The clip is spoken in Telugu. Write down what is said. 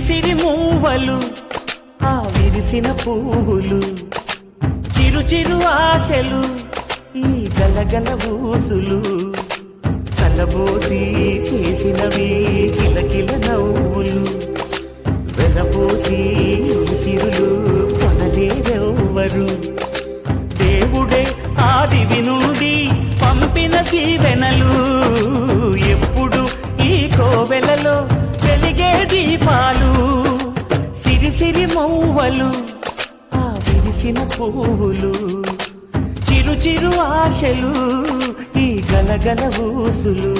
సిరి మూవలు ఆ విరిసిన పువ్వులు చిరు చిరు ఆశలు ఈ గలగల ఊసులు కలబోసి చేసినవి కిలకిల నవ్వులు వెలబోసి సిరులు కొనలేరెవ్వరు దేవుడే ఆదివి నుండి పంపిన దీవెనలు ఎప్పుడు ఈ కోవెలలో వెలిగే దీపాలు సిరి మౌవలు ఆ విరిసిన పువ్వులు చిరు చిరు ఆశలు ఈ గలగల ఊసులు